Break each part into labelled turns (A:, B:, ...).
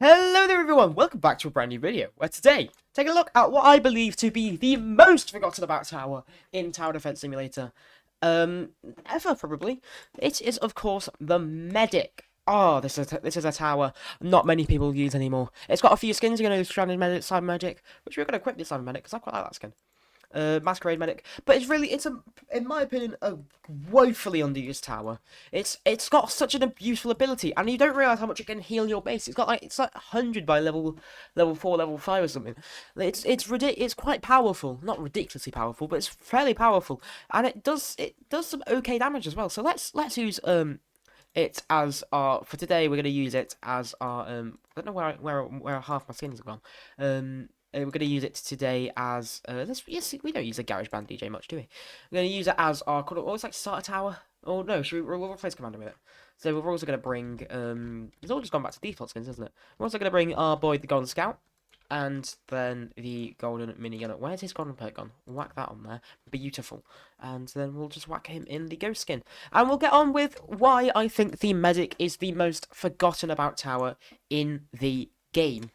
A: Hello there everyone, welcome back to a brand new video, where today, take a look at what I believe to be the most forgotten about tower in Tower Defense Simulator, ever probably. It is of course the Medic. This is a tower not many people use anymore. It's got a few skins. You're going to use Stranded Medic, Cyber Medic, which we're going to equip this Cyber Medic, because I quite like that skin. Masquerade Medic, but in my opinion, a woefully underused tower. It's got such an useful ability, and you don't realize how much it can heal your base. It's like 100 by level 4, level 5 or something. It's quite powerful, not ridiculously powerful, but it's fairly powerful, and it does some okay damage as well. So let's use it as our for today. We're gonna use it as our I don't know where half my skins have gone. We're going to use it today as yes, we don't use a GarageBand DJ much, do we? We're going to use it as our it's like starter tower. Oh no, we'll replace commander with it. So we're also going to bring it's all just gone back to default skins, isn't it? We're also going to bring our boy the Golden Scout, and then the golden minigun. Where's his golden perk gone? Whack that on there, beautiful. And then we'll just whack him in the ghost skin, and we'll get on with why I think the medic is the most forgotten about tower in the game.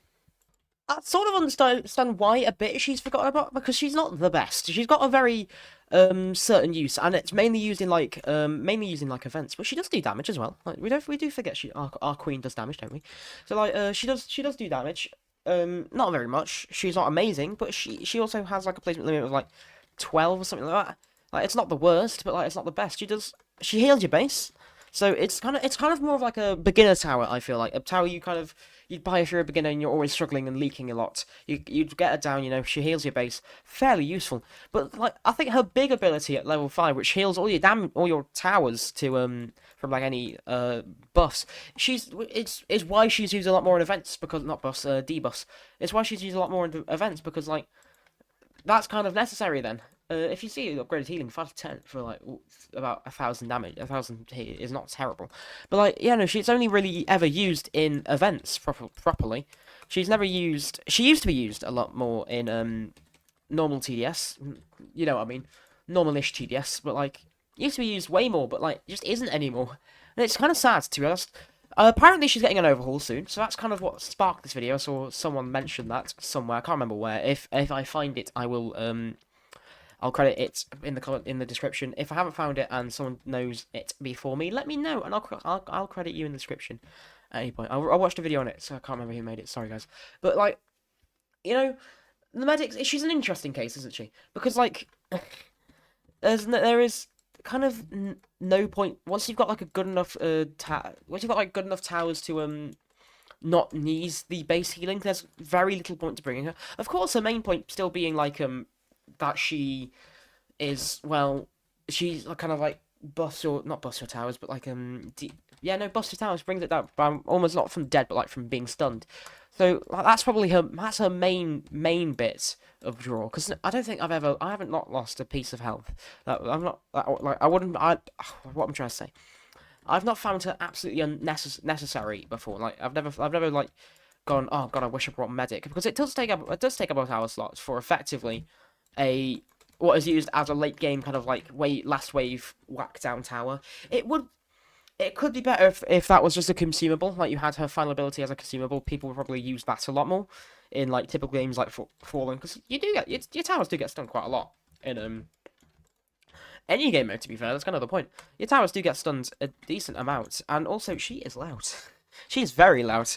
A: I sort of understand why a bit she's forgotten about, because she's not the best. She's got a very certain use, and it's mainly used in like events. But she does do damage as well. Like we do forget our queen does damage, don't we? So like she does do damage. Not very much. She's not amazing, but she also has like a placement limit of like 12 or something like that. Like it's not the worst, but like it's not the best. She heals your base. So it's kind of more of like a beginner tower. I feel like a tower you'd buy if you're a beginner and you're always struggling and leaking a lot. You'd get her down. She heals your base, fairly useful. But like I think her big ability at level 5, which heals all your towers to from like any buffs. It's why she's used a lot more in events, because not buffs, debuffs. It's why she's used a lot more in events, because like that's kind of necessary then. If you see upgraded healing 5 to 10 for like about 1,000 damage, 1,000 hit is not terrible. But like, yeah, no, she's only really ever used in events properly. She's never used. She used to be used a lot more in normal TDS. You know what I mean? Normal-ish TDS, but like used to be used way more, but like just isn't anymore. And it's kind of sad, to be honest. Apparently she's getting an overhaul soon, so that's kind of what sparked this video. I saw someone mention that somewhere. I can't remember where. If I find it, I will I'll credit it in the description. If I haven't found it and someone knows it before me, let me know, and I'll credit you in the description at any point. I watched a video on it, so I can't remember who made it. Sorry, guys. But like, you know, the medic, she's an interesting case, isn't she? Because like, there is kind of no point once you've got like a good enough once you've got like good enough towers to not need the base healing. There's very little point to bringing her. Of course, her main point still being like that she is, well, she's kind of like buffs your, not buffs your towers, but like yeah, no, buffs your towers, brings it down, almost not from dead, but like from being stunned. So like, that's her main bit of draw, because I don't think I haven't not lost a piece of health. I'm not like I wouldn't I what I'm trying to say. I've not found her absolutely unnecessary before. Like I've never like gone, oh god, I wish I brought medic, because it does take up a tower slots for effectively a what is used as a late game kind of like last wave whack down tower. It could be better if that was just a consumable, like you had her final ability as a consumable. People would probably use that a lot more in like typical games like Fallen, because you do get your towers do get stunned quite a lot in any game mode. To be fair, that's kind of the point. Your towers do get stunned a decent amount, and also she is loud. She's very loud,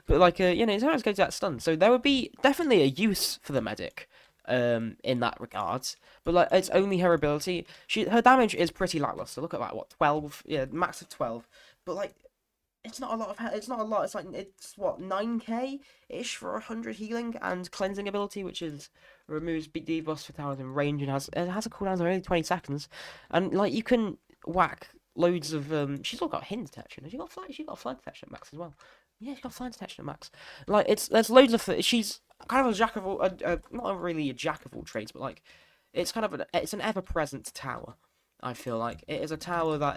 A: but like your towers go to that stun, so there would be definitely a use for the medic in that regard, but like it's only her ability. Her damage is pretty lackluster. Look at that, what, 12? Yeah, max of 12. But like it's not a lot. It's not a lot. It's like it's what, 9k ish for 100 healing and cleansing ability, which is removes debuffs for towers in range, and has a cooldown of only 20 seconds, and like you can whack loads of she's all got hint detection. She got fly detection at max as well. Yeah, she's got fly detection at max. Like there's loads of she's kind of a jack of all, not really a jack of all trades, but like it's an ever-present tower. I feel like it is a tower that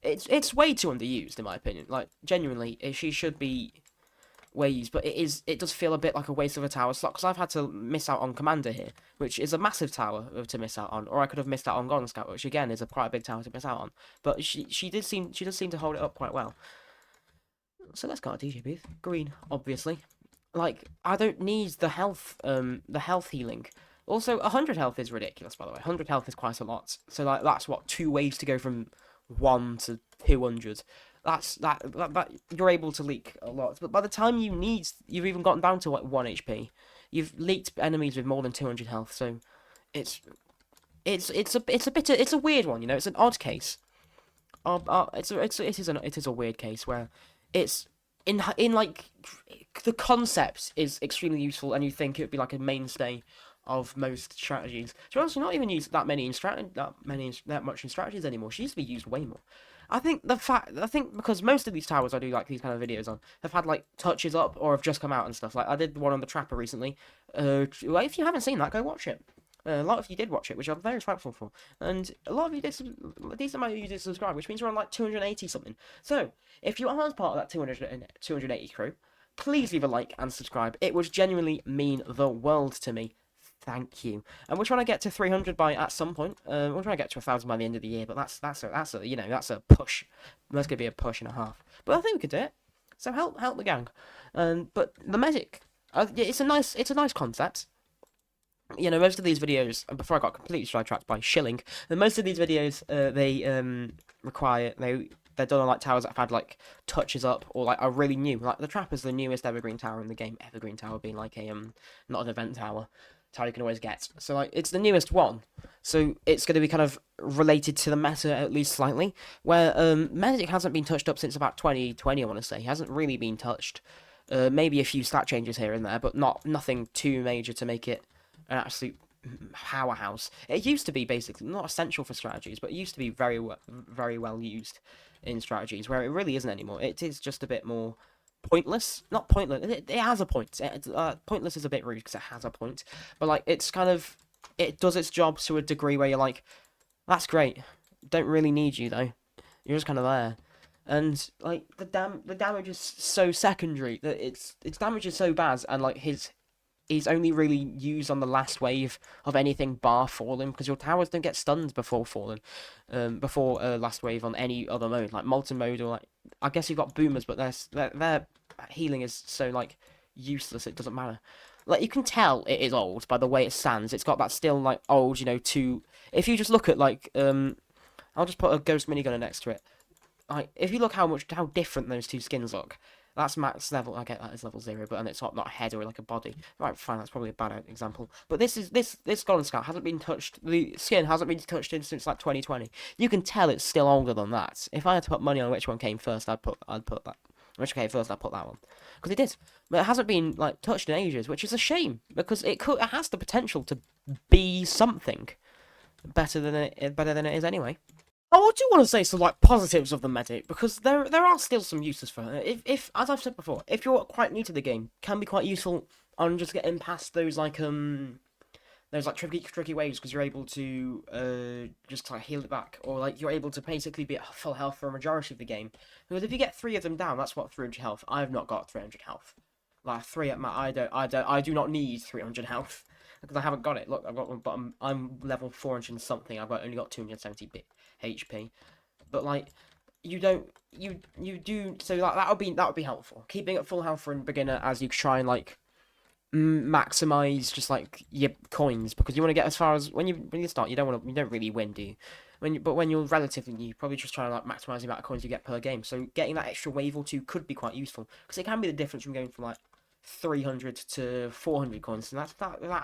A: it's way too underused in my opinion. Like genuinely, she should be way used, but it does feel a bit like a waste of a tower slot, because I've had to miss out on Commander here, which is a massive tower to miss out on, or I could have missed out on Golden Scout, which again is quite a big tower to miss out on. But she does seem to hold it up quite well. So let's go to DJ booth. Green, obviously. Like, I don't need the health healing. Also, 100 health is ridiculous, by the way. 100 health is quite a lot. So, like, that's what, 2 waves to go from 1 to 200. That you're able to leak a lot. But by the time you've even gotten down to, like, 1 HP. You've leaked enemies with more than 200 health, so it's it's a weird one, you know. It's an odd case. It is a weird case where it's in like the concept is extremely useful, and you think it would be like a mainstay of most strategies. She honestly not even used that much in strategies anymore. She used to be used way more. I think because most of these towers I do like these kind of videos on have had like touches up or have just come out and stuff. Like I did one on the Trapper recently. Well, if you haven't seen that, go watch it. A lot of you did watch it, which I'm very thankful for, and a lot of you did. A decent amount of you did subscribe, which means we're on like 280 something. So if you are part of that 280 crew, please leave a like and subscribe. It would genuinely mean the world to me. Thank you. And we're trying to get to 300 by at some point. We're trying to get to 1,000 by the end of the year, but that's a you know that's a push. That's gonna be a push and a half. But I think we could do it. So help the gang. But the medic, it's a nice concept. You know, most of these videos, before I got completely sidetracked by shilling, most of these videos, they're done on like towers that have had like touches up or like are really new. Like the Trapper's the newest evergreen tower in the game. Evergreen tower being like a not an event tower you can always get. So like it's the newest one. So it's going to be kind of related to the meta at least slightly. Where Medic hasn't been touched up since about 2020, I want to say. He hasn't really been touched. Maybe a few stat changes here and there, but nothing too major to make it an absolute powerhouse. It used to be basically not essential for strategies, but it used to be very well used in strategies, where it really isn't anymore. It is just a bit more pointless. Not pointless. It has a point. Pointless is a bit rude because it has a point, but like it does its job to a degree where you're like, that's great. Don't really need you though. You're just kind of there. And like the damage is so secondary that its damage is so bad, and like he's only really used on the last wave of anything bar falling, because your towers don't get stunned before falling, before last wave on any other mode, like molten mode, or like I guess you've got boomers, but their healing is so like useless it doesn't matter. Like you can tell it is old by the way it stands. It's got that still like old, you know. If you just look at like I'll just put a ghost minigunner next to it. Like if you look how different those two skins look. That's max level. I get that as level 0, but and it's not a head or like a body. Right, fine. That's probably a bad example. But this Golden Scout hasn't been touched. The skin hasn't been touched in since like 2020. You can tell it's still older than that. If I had to put money on which one came first, I'd put that. Which came first, I'd put that one, because it did. But it hasn't been like touched in ages, which is a shame, because it has the potential to be something better than it is anyway. Oh, I do want to say some like positives of the medic, because there are still some uses for it. If as I've said before, if you're quite new to the game, can be quite useful on just getting past those tricky waves, because you're able to just like heal it back, or like you're able to basically be at full health for a majority of the game. Because if you get 3 of them down, that's what 300 health. I've not got 300 health. Like 3 at my I do not need 300 health. Because I haven't got it. Look, I've got one, but I'm level 400 and something. only got 270 HP. But like, you do. So like that would be helpful. Keeping it full health for a beginner as you try and like maximize just like your coins, because you want to get as far as when you start. You don't really win, do you? When you're relatively new, probably just trying to like maximize the amount of coins you get per game. So getting that extra wave or 2 could be quite useful, because it can be the difference from going from like 300 to 400 coins, and that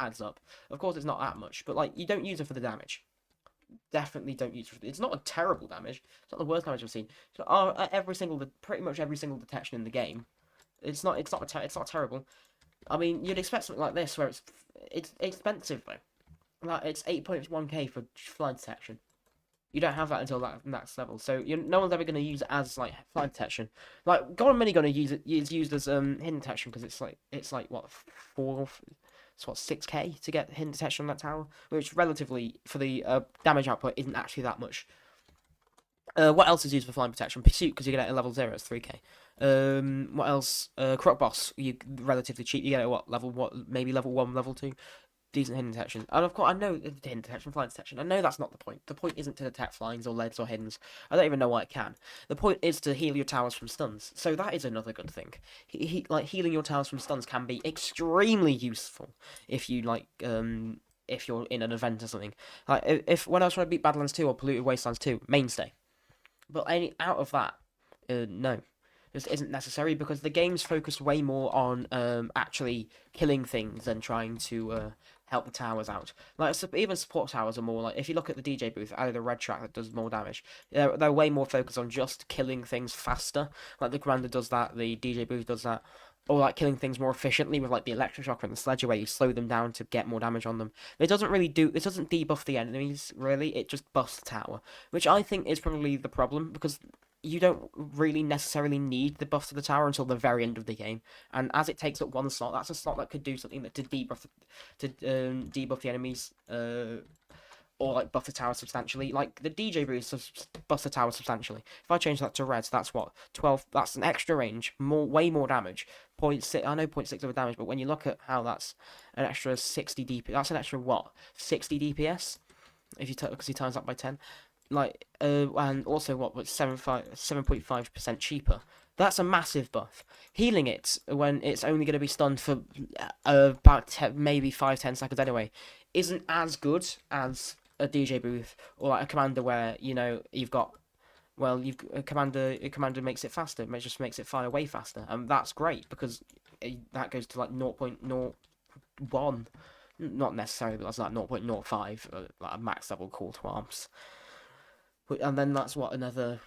A: adds up. Of course, it's not that much, but like you don't use it for the damage. Definitely don't use it. It's not a terrible damage. It's not the worst damage I've seen. Pretty much every single detection in the game. It's not terrible. I mean, you'd expect something like this, where it's expensive though. Like it's 8.1k for fly detection. You don't have that until that next level, so no one's ever going to use it as like fly detection. Like Golden Minigun is used as hidden detection, because it's like what 6k to get hidden detection on that tower, which relatively for the damage output isn't actually that much. What else is used for flying protection? Pursuit, because you get it at level 0, it's 3k. What else? Croc Boss, you relatively cheap. You get it maybe level 1, level 2. decent hidden detection. And of course, I know hidden detection, flying detection. I know that's not the point. The point isn't to detect flyings or leads or hiddens. I don't even know why it can. The point is to heal your towers from stuns. So that is another good thing. Like healing your towers from stuns can be extremely useful if you like if you're in an event or something. Like if when I was trying to beat Badlands 2 or Polluted Wastelands 2, mainstay. But any out of that, no, just isn't necessary because the game's focused way more on actually killing things than trying to help the towers out. Like even support towers are more like if you look at the DJ booth, out of the red track that does more damage, they're way more focused on just killing things faster. Like the commander does that, the DJ booth does that. Or like killing things more efficiently with like the electric shock and the sledger where you slow them down to get more damage on them. It doesn't debuff the enemies really, it just buffs the tower. Which I think is probably the problem because you don't really necessarily need the buff to the tower until the very end of the game. And as it takes up one slot, that's a slot that could do something that to debuff the enemies, or like buff the tower substantially. Like the DJ boost buffs the tower substantially. If I change that to red, that's what 12. That's an extra range, way more damage. 0.6. I know 0.6 of a damage, but when you look at how that's an extra 60 DP, that's an extra what 60 DPS if you because he times that by 10. Like and also what was 7.5% cheaper. That's a massive buff. Healing it when it's only going to be stunned for about maybe 5-10 seconds anyway isn't as good as a DJ booth or like a commander where you've got you've a commander makes it faster. It just makes it fire way faster, and that's great because that goes to like 0.01. Not necessarily, but that's like 0.05, like a max level call to arms. And then that's what another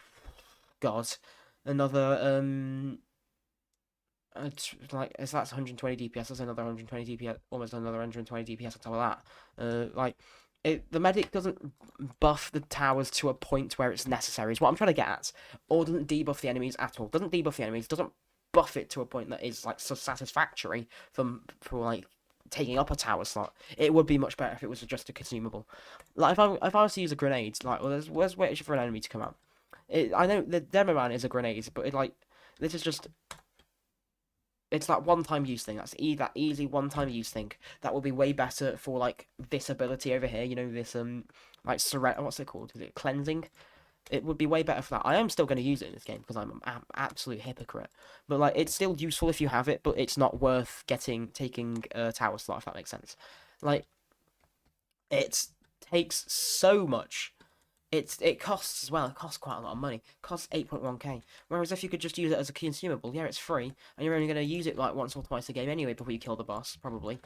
A: like if that's 120 DPS, that's another 120 DPS, almost another 120 DPS on top of that. The medic doesn't buff the towers to a point where it's necessary, is what I'm trying to get at. Or doesn't debuff the enemies at all. Doesn't debuff the enemies, doesn't buff it to a point that is like so satisfactory for like taking up a tower slot. It would be much better if it was just a consumable. Like if I was to use a grenade, like where's waiting for an enemy to come out. I know the demo man is a grenade, but this is just. It's that one-time use thing. That's that easy one-time use thing. That would be way better for like this ability over here. This like what's it called? Is it cleansing? It would be way better for that. I am still going to use it in this game because I'm an absolute hypocrite. But like, it's still useful if you have it, but it's not worth taking a tower slot if that makes sense. Like, it takes so much. It costs as well. It costs quite a lot of money. It costs 8.1k. Whereas if you could just use it as a consumable, yeah, it's free, and you're only going to use it like once or twice a game anyway before you kill the boss, probably.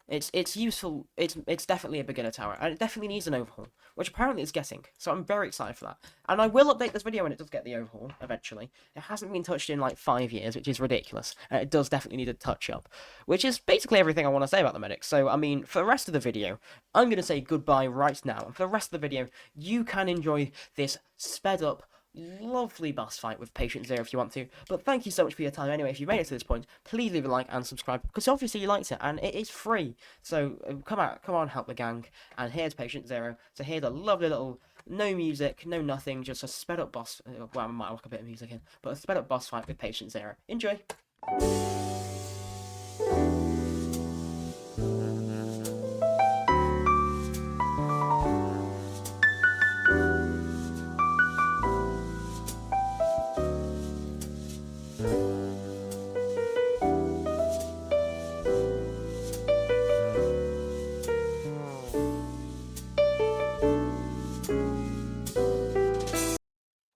A: It's useful. It's definitely a beginner tower, and it definitely needs an overhaul, which apparently it's getting. So I'm very excited for that, and I will update this video when it does get the overhaul eventually. It hasn't been touched in like 5 years, which is ridiculous, and it does definitely need a touch up, which is basically everything I want to say about the medics. So I mean, for the rest of the video, I'm gonna say goodbye right now, and for the rest of the video, you can enjoy this sped up lovely boss fight with Patient Zero if you want to. But thank you so much for your time anyway. If you made it to this point, please leave a like and subscribe because obviously you liked it and it is free. So come on, help the gang. And here's Patient Zero. So here's a lovely little no music, no nothing, just a sped up boss. Well, I might work a bit of music in, but a sped up boss fight with Patient Zero. Enjoy.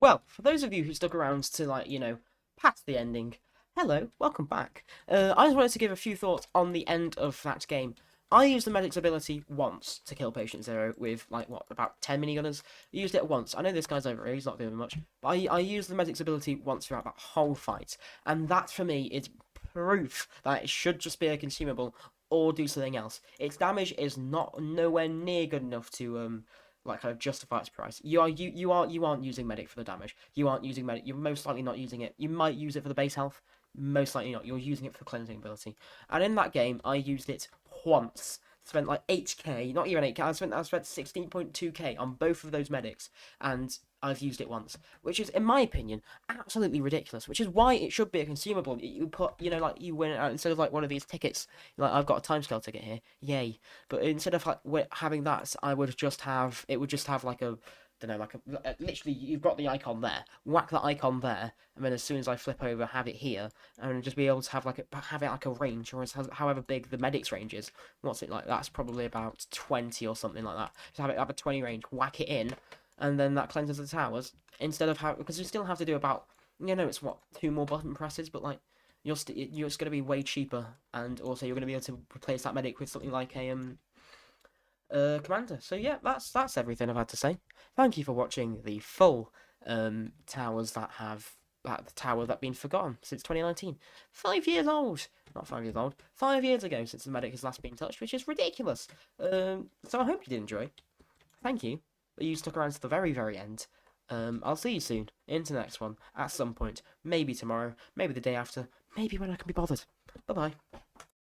A: Well, for those of you who stuck around to past the ending, hello, welcome back. I just wanted to give a few thoughts on the end of that game. I used the medic's ability once to kill Patient Zero with about 10 minigunners. I used it once. I know this guy's over here, he's not doing much, but I used the medic's ability once throughout that whole fight, and that for me is proof that it should just be a consumable or do something else. Its damage is nowhere near good enough to kind of justify its price. You aren't using medic for the damage. You aren't using medic. You're most likely not using it. You might use it for the base health. Most likely not. You're using it for the cleansing ability. And in that game, I used it once. Spent like 8k, not even 8k. I spent 16.2k on both of those medics, and I've used it once, which is, in my opinion, absolutely ridiculous. Which is why it should be a consumable. You put, like you win it out instead of like one of these tickets. Like I've got a timescale ticket here, yay! But instead of like having that, I would just have it would just have like a, don't know, like a literally you've got the icon there, whack that icon there, and then as soon as I flip over, have it here, and just be able to have have it like a range, or however big the medic's range is. What's it like? That's probably about 20 or something like that. Just have a 20 range, whack it in, and then that cleanses the towers. Instead of because you still have to do about, it's what, 2 more button presses, but like you're it's going to be way cheaper, and also you're going to be able to replace that medic with something like a commander. So yeah, that's everything I've had to say. Thank you for watching the full towers that have the tower that been forgotten since 2019. 5 years old, not 5 years old. 5 years ago since the medic has last been touched, which is ridiculous. So I hope you did enjoy. Thank you that you stuck around to the very very end. I'll see you soon into the next one at some point. Maybe tomorrow, maybe the day after, maybe when I can be bothered. Bye bye.